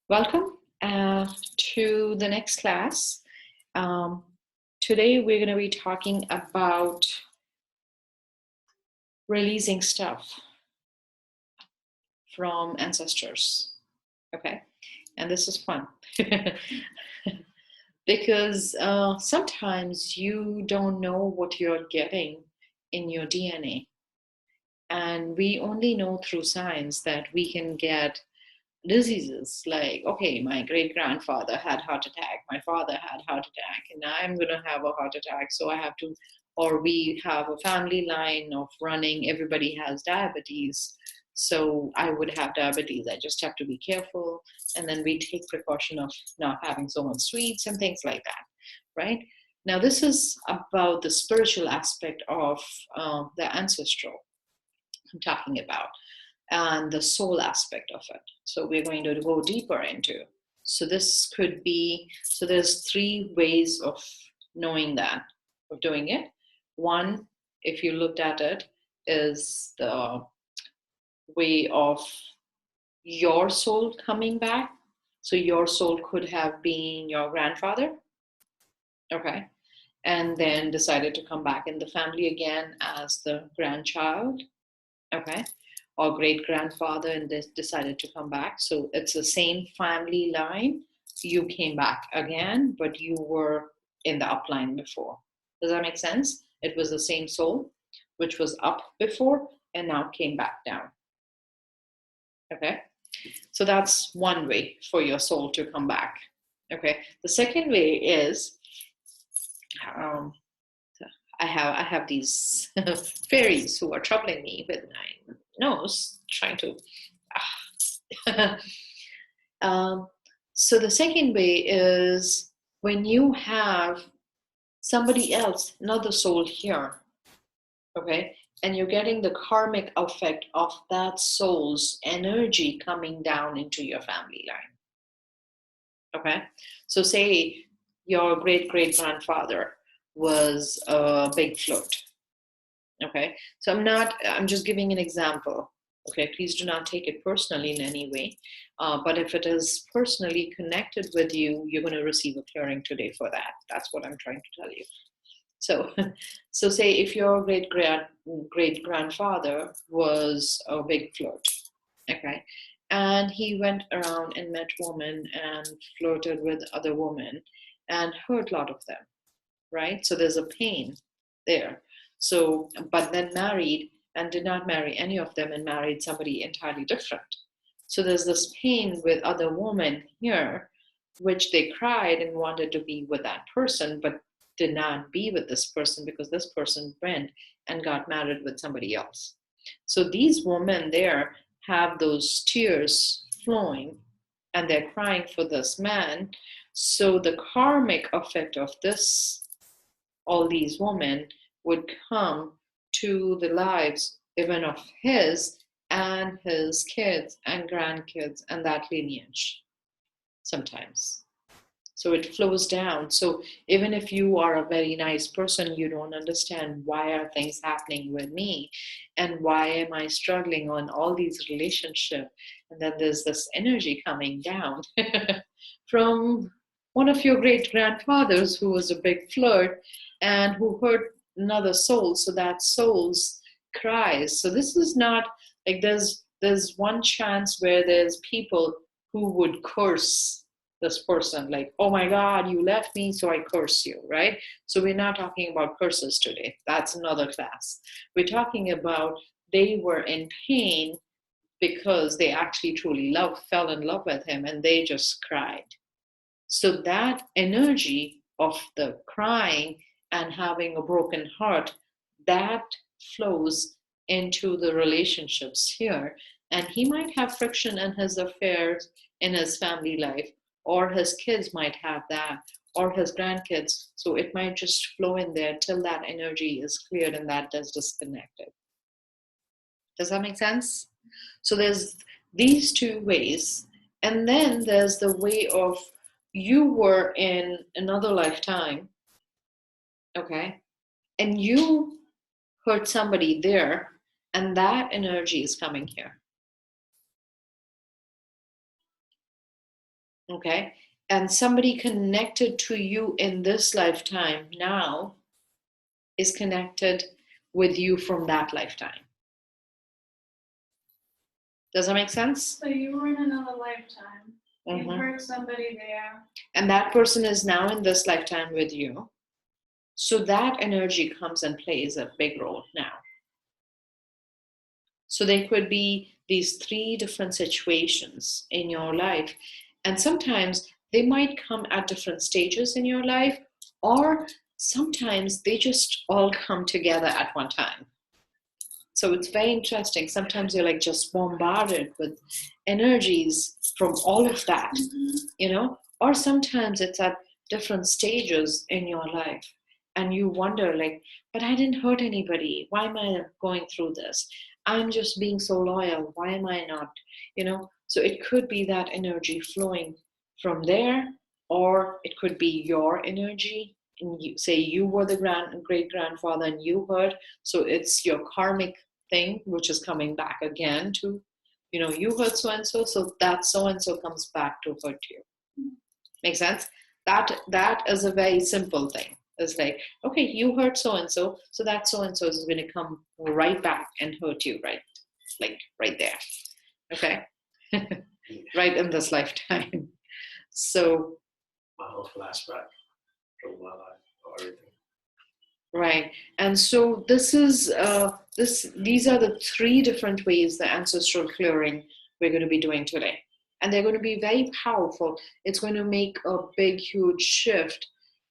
Welcome to the next class. Um, Today we're going to be talking about releasing stuff from ancestors. Okay, and this is fun because sometimes you don't know what you're getting in your DNA, and we only know through science that we can get diseases like, okay, my great grandfather had heart attack, my father had heart attack, and I'm going to have a heart attack, so I have to, or we have a family line of running, everybody has diabetes, so I would have diabetes, I just have to be careful. And then we take precaution of not having so much sweets and things like that, right? Now this is about the spiritual aspect of the ancestral I'm talking about, and the soul aspect of it. So we're going to go deeper into. So this could be, so there's three ways of knowing that, of doing it. One, if you looked at it, is the way of your soul coming back. So your soul could have been your grandfather, okay, and then decided to come back in the family again as the grandchild, okay, or great grandfather, and they decided to come back. So it's the same family line. You came back again, but you were in the upline before. Does that make sense? It was the same soul, which was up before and now came back down. Okay. So that's one way for your soul to come back. Okay. The second way is um, I have these fairies who are troubling me with my nose, trying to. um, so the second way is when you have somebody else, another soul here, okay, and you're getting the karmic effect of that soul's energy coming down into your family line. Okay, so say your great great grandfather was a big flirt. Okay, so I'm just giving an example. Okay, please do not take it personally in any way. But if it is personally connected with you, you're going to receive a clearing today for that. That's what I'm trying to tell you. So, so say if your great grandfather was a big flirt, okay, and he went around and met women and flirted with other women and hurt a lot of them, right? So there's a pain there. So, but then married and did not marry any of them and married somebody entirely different. So there's this pain with other women here, which they cried and wanted to be with that person, but did not be with this person because this person went and got married with somebody else. So these women there have those tears flowing and they're crying for this man. So the karmic effect of this, all these women, would come to the lives even of his and his kids and grandkids and that lineage sometimes. So it flows down. So even if you are a very nice person, you don't understand why are things happening with me and why am I struggling on all these relationships. And then there's this energy coming down from one of your great grandfathers who was a big flirt and who hurt another soul. So that soul's cries. So this is not like there's one chance where there's people who would curse this person, like, oh my god, you left me, so I curse you, right? So we're not talking about curses today. That's another class. We're talking about they were in pain because they actually truly fell in love with him, and they just cried. So that energy of the crying and having a broken heart, that flows into the relationships here. And he might have friction in his affairs, in his family life, or his kids might have that, or his grandkids. So it might just flow in there till that energy is cleared and that is disconnected. Does that make sense? So there's these two ways. And then there's the way of you were in another lifetime, okay, and you hurt somebody there, and that energy is coming here. Okay. And somebody connected to you in this lifetime now is connected with you from that lifetime. Does that make sense? So you were in another lifetime. You heard somebody there. And that person is now in this lifetime with you. So that energy comes and plays a big role now. So there could be these three different situations in your life. And sometimes they might come at different stages in your life, or sometimes they just all come together at one time. So it's very interesting. Sometimes you're like just bombarded with energies from all of that, you know, or sometimes it's at different stages in your life. And you wonder, like, but I didn't hurt anybody. Why am I going through this? I'm just being so loyal. Why am I not? You know, so it could be that energy flowing from there, or it could be your energy. And you say you were the great grandfather and you hurt, so it's your karmic thing which is coming back again to, you know, you hurt so and so comes back to hurt you. Make sense? That is a very simple thing. It's like, okay, you hurt so and so that so and so is going to come right back and hurt you, right, like right there. Okay. Right in this lifetime. So my whole flashback from my life or everything. Right. And so this is these are the three different ways the ancestral clearing we're going to be doing today. And they're going to be very powerful. It's going to make a big, huge shift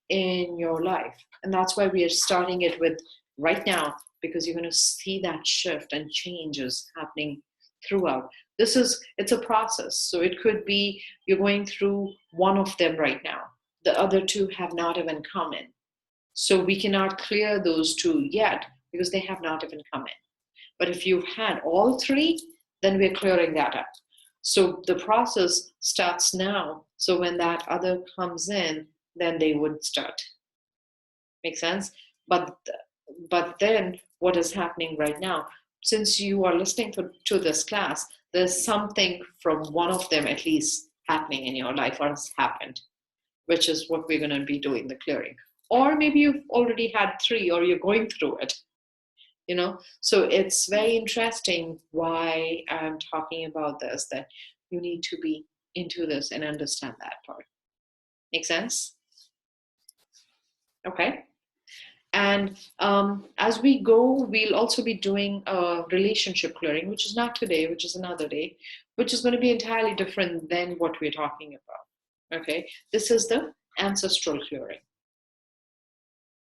in your life. And that's why we are starting it with right now, because you're going to see that shift and changes happening throughout. It's a process. So it could be you're going through one of them right now. The other two have not even come in. So we cannot clear those two yet because they have not even come in. But if you've had all three, then we're clearing that up. So the process starts now. So when that other comes in, then they would start. Make sense? But then what is happening right now? Since you are listening to this class, there's something from one of them at least happening in your life or has happened, which is what we're going to be doing the clearing. Or maybe you've already had three or you're going through it, you know. So it's very interesting why I'm talking about this, that you need to be into this and understand that part. Make sense? Okay. And as we go, we'll also be doing a relationship clearing, which is not today, which is another day, which is going to be entirely different than what we're talking about. Okay. This is the ancestral clearing.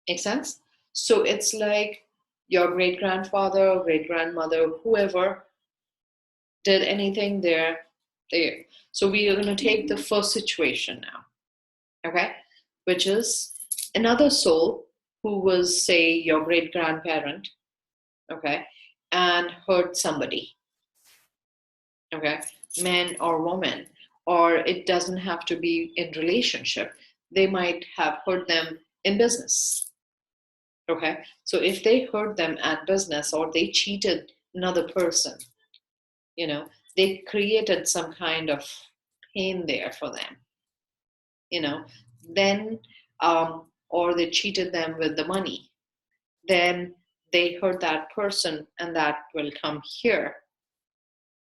Make sense? So it's like your great grandfather, great grandmother, whoever did anything there. So we are going to take the first situation now, okay? Which is another soul who was, say, your great grandparent, okay, and hurt somebody, okay, man or woman, or it doesn't have to be in relationship. They might have hurt them in business. Okay, so if they hurt them at business or they cheated another person, you know, they created some kind of pain there for them, you know, then, or they cheated them with the money, then they hurt that person and that will come here.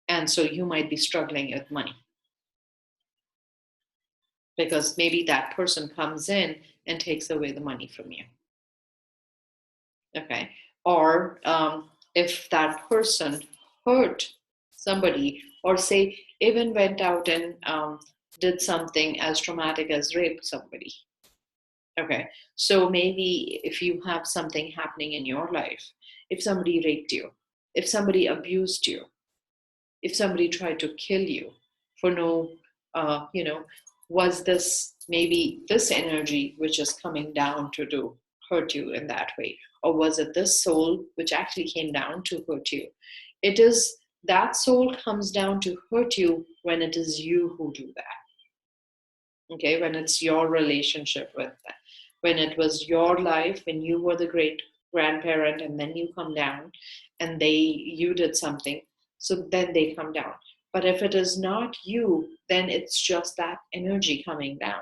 And so you might be struggling with money because maybe that person comes in and takes away the money from you. Okay. Or if that person hurt somebody, or say even went out and did something as traumatic as rape somebody. Okay. So maybe if you have something happening in your life, if somebody raped you, if somebody abused you, if somebody tried to kill you for no, you know, was this maybe this energy which is coming down to do hurt you in that way? Or was it this soul which actually came down to hurt you? It is that soul comes down to hurt you when it is you who do that. Okay, when it's your relationship with that, when it was your life, when you were the great grandparent and then you come down and you did something, so then they come down. But if it is not you, then it's just that energy coming down.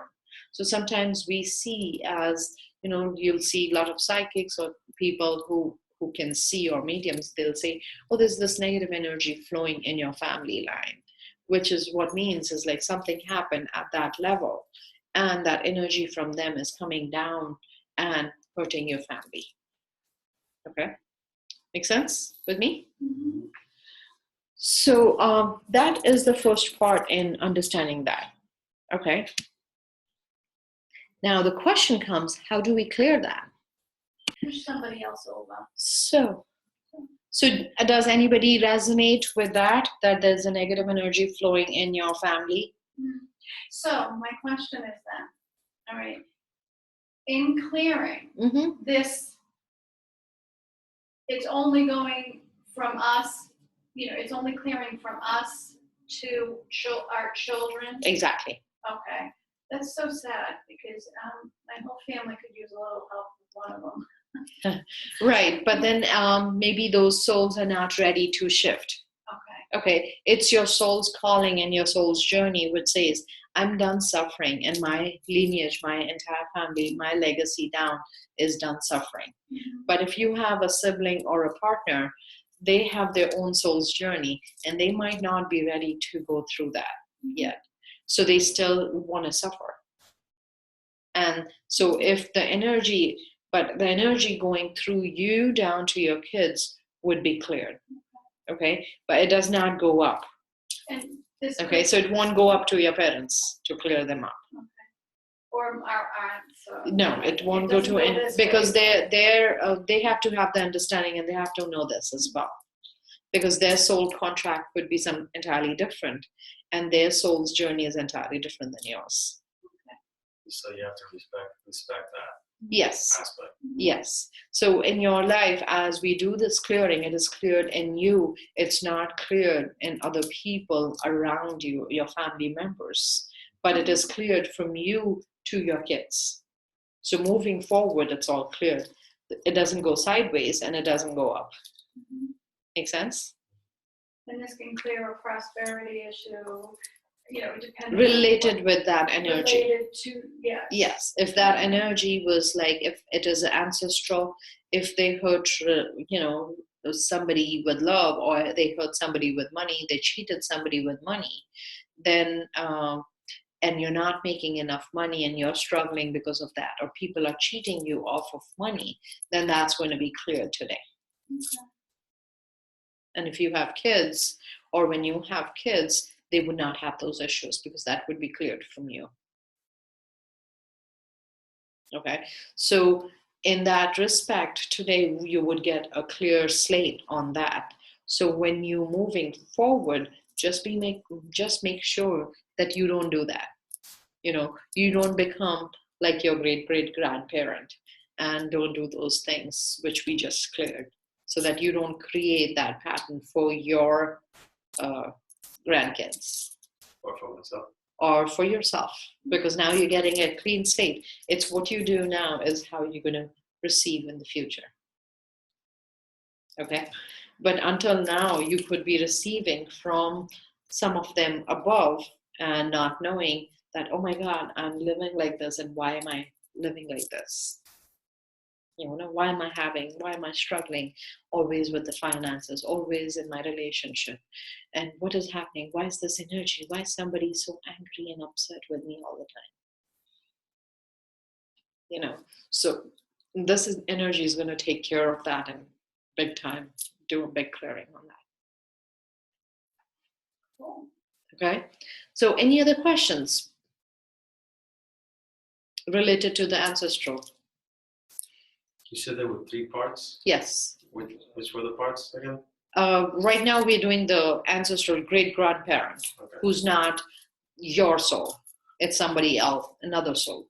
So sometimes we see, as you know, you'll see a lot of psychics or people who can see, or mediums, they'll say, oh, there's this negative energy flowing in your family line, which is what means is like something happened at that level, and that energy from them is coming down and hurting your family. Okay, make sense with me? Mm-hmm. So that is the first part in understanding that. Okay. Now the question comes, how do we clear that? Push somebody else over. So does anybody resonate with that there's a negative energy flowing in your family? So my question is then, all right, in clearing Mm-hmm. this, it's only going from us, it's only clearing from us to our children. Exactly. Okay, that's so sad because my whole family could use a little help with one of them. Right, but then maybe those souls are not ready to shift. Okay, it's your soul's calling and your soul's journey, which says, I'm done suffering, and my lineage, my entire family, my legacy down is done suffering. Mm-hmm. But if you have a sibling or a partner, they have their own soul's journey, and they might not be ready to go through that yet. So they still want to suffer. And so if the energy, but the energy going through you down to your kids would be cleared. Okay, but it does not go up. And this Okay, so it won't go up to your parents to clear them up. Okay. Or our aunts. No, it won't go to any, because they have to have the understanding, and they have to know this as well, because their soul contract would be some entirely different, and their soul's journey is entirely different than yours. So you have to respect that Yes. aspect. Yes. So in your life, as we do this clearing, it is cleared in you. It's not cleared in other people around you, your family members, but it is cleared from you to your kids. So moving forward, it's all cleared. It doesn't go sideways, and it doesn't go up. Mm-hmm. Make sense? And this can clear a prosperity issue, depending related with that energy. Related to, yes. Yes, if that energy was like, if it is ancestral, if they hurt, somebody with love, or they hurt somebody with money, they cheated somebody with money, then and you're not making enough money, and you're struggling because of that, or people are cheating you off of money, then that's going to be cleared today. Okay. And if you have kids, or when you have kids, they would not have those issues, because that would be cleared from you. Okay, so in that respect, today you would get a clear slate on that. So when you moving forward, just make sure that you don't do that. You don't become like your great grandparent, and don't do those things which we just cleared, so that you don't create that pattern for your grandkids. Or for myself. Or for yourself, because now you're getting a clean slate. It's what you do now is how you're going to receive in the future. Okay, but until now, you could be receiving from some of them above and not knowing that, oh my God, I'm living like this, and why am I living like this? Why am I struggling always with the finances, always in my relationship? And what is happening? Why is this energy? Why is somebody so angry and upset with me all the time? So this energy is going to take care of that, and big time, do a big clearing on that. Cool. Okay. So any other questions related to the ancestral? You said there were 3 parts? Yes. Which were the parts again? Right now we're doing the ancestral great grandparent, Okay. who's not your soul. It's somebody else, another soul.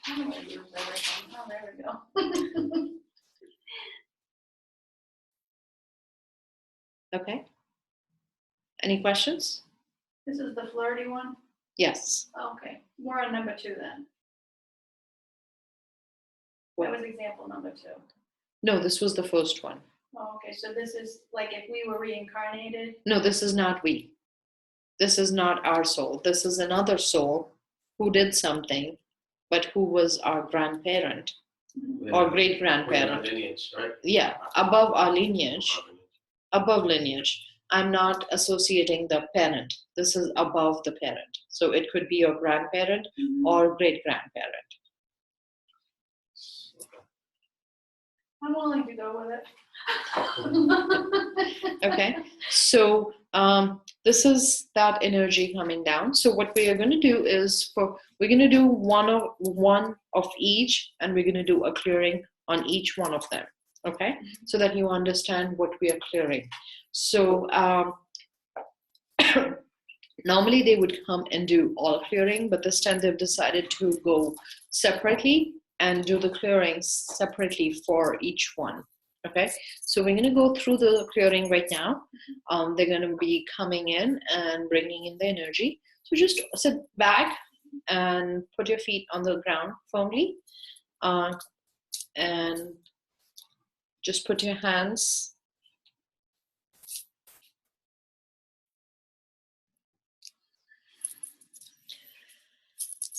How do I use everything? Oh, there we go. Okay. Any questions? This is the flirty one? Yes. Okay, we're on number 2 then. That was example number 2. No, this was the first one. Oh, okay, so this is like if we were reincarnated. No, this is not we. This is not our soul. This is another soul who did something, but who was our grandparent or great grandparent. Lineage, right? Yeah, above our lineage. Above lineage. I'm not associating the parent. This is above the parent. So it could be your grandparent or great grandparent. I'm willing to go with it. Okay, so this is that energy coming down. So what we are going to do is we're going to do one of each, and we're going to do a clearing on each one of them. Okay, so that you understand what we are clearing. So normally they would come and do all clearing, but this time they've decided to go separately and do the clearings separately for each one. Okay, so we're going to go through the clearing right now. They're going to be coming in and bringing in the energy. So just sit back and put your feet on the ground firmly, and just put your hands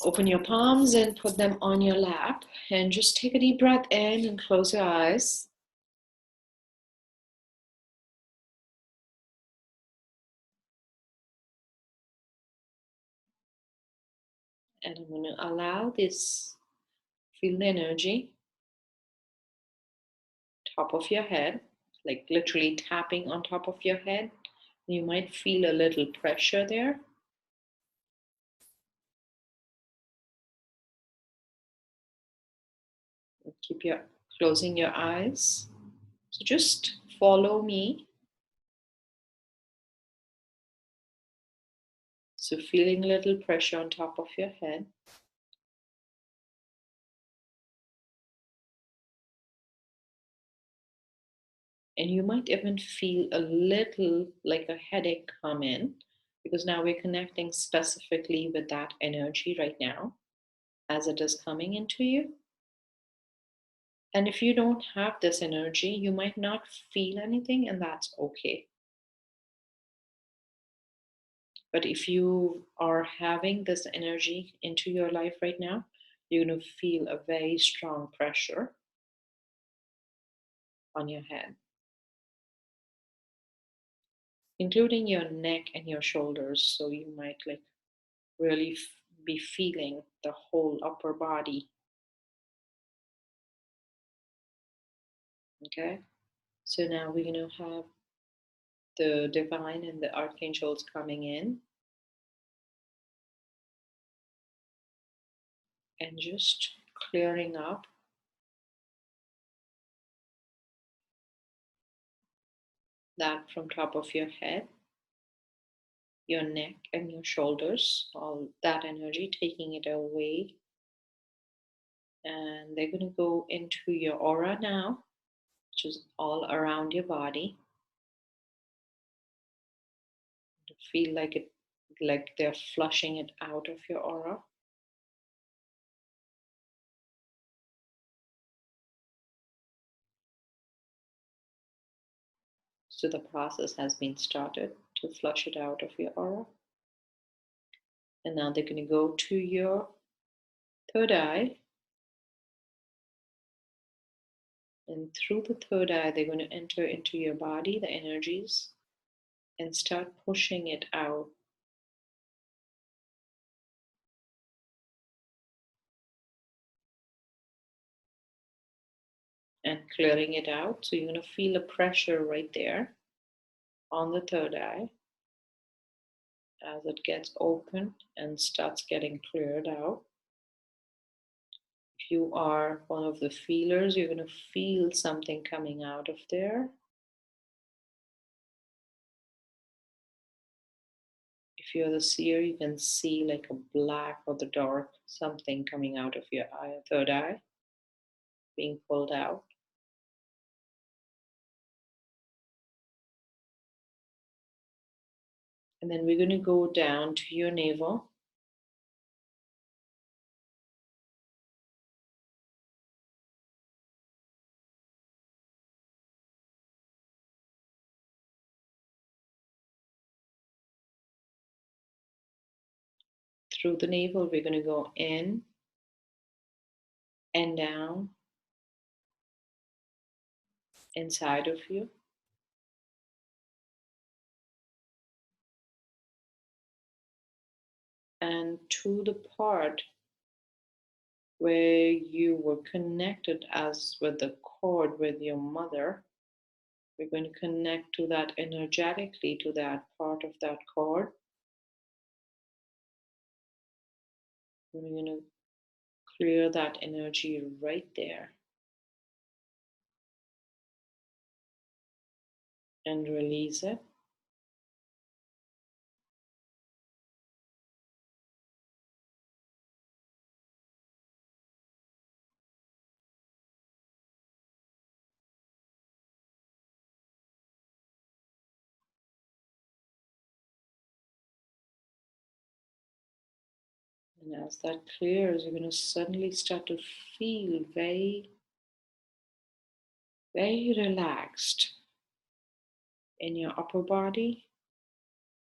open your palms and put them on your lap, and just take a deep breath in and close your eyes. And I'm going to allow this, feel the energy, top of your head, like literally tapping on top of your head. You might feel a little pressure there. Keep closing your eyes. So just follow me. So feeling a little pressure on top of your head. And you might even feel a little like a headache come in, because now we're connecting specifically with that energy right now as it is coming into you. And if you don't have this energy, you might not feel anything, and that's okay. But if you are having this energy into your life right now, you're going to feel a very strong pressure on your head, including your neck and your shoulders. So you might like really be feeling the whole upper body. Okay, so now we're going to have the divine and the archangels coming in and just clearing up that from top of your head, your neck and your shoulders, all that energy, taking it away. And they're going to go into your aura now, which is all around your body. Feel like they're flushing it out of your aura. So the process has been started to flush it out of your aura. And now they're going to go to your third eye. And through the third eye, they're going to enter into your body, the energies, and start pushing it out. And clearing it out. So you're going to feel a pressure right there on the third eye as it gets opened and starts getting cleared out. If you are one of the feelers, you're going to feel something coming out of there. If you're the seer, you can see like a black or the dark something coming out of your eye, third eye, being pulled out. And then we're going to go down to your navel. through the navel, we're going to go in and down inside of you. And to the part where you were connected as with the cord with your mother, we're going to connect to that energetically, to that part of that cord. We're going to clear that energy right there and release it. And as that clears, you're going to suddenly start to feel very, very relaxed in your upper body.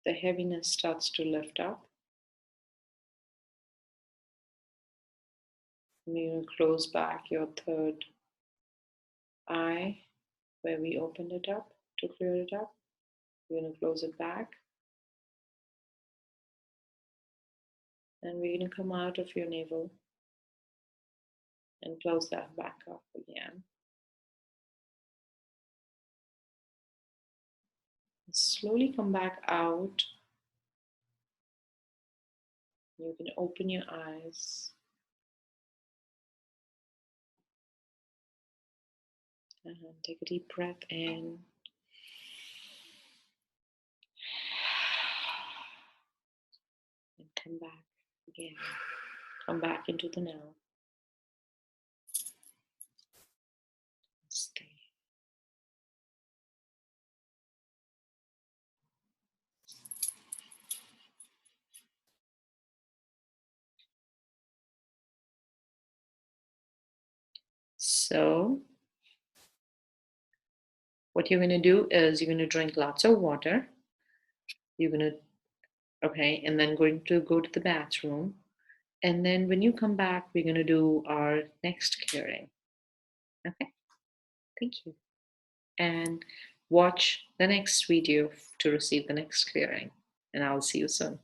The heaviness starts to lift up. And you're going to close back your third eye where we opened it up to clear it up. We're going to close it back. And we're going to come out of your navel and close that back up again. And slowly come back out. You can open your eyes. And take a deep breath in. And come back again. Come back into the now. Stay. So, what you're going to do is you're going to drink lots of water. You're going to, okay, and then going to go to the bathroom. And then when you come back, we're going to do our next clearing. Okay, thank you. And watch the next video to receive the next clearing. And I'll see you soon.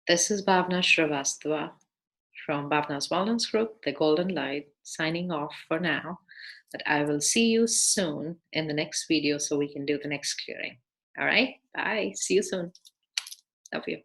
This is Bhavna Shrivastava from Bhavna's Wellness Group, The Golden Light, signing off for now. But I will see you soon in the next video so we can do the next clearing. All right, bye. See you soon. Love you.